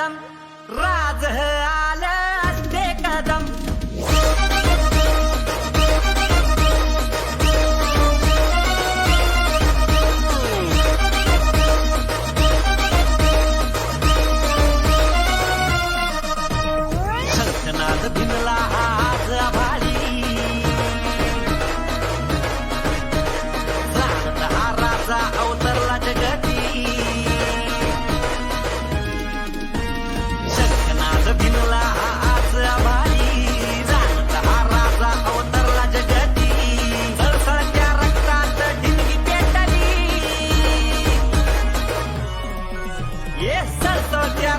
कदम राज आलं असते कदम शंखनाद भिनला आज आभाळी जाणत हा राजा अवतरला जगती शंखनाद भिनला आज आभाळी जाणत हा राजा अवतरला जगती सळसळत्या रक्तात ढिंगी पेटली ये सळसळत्या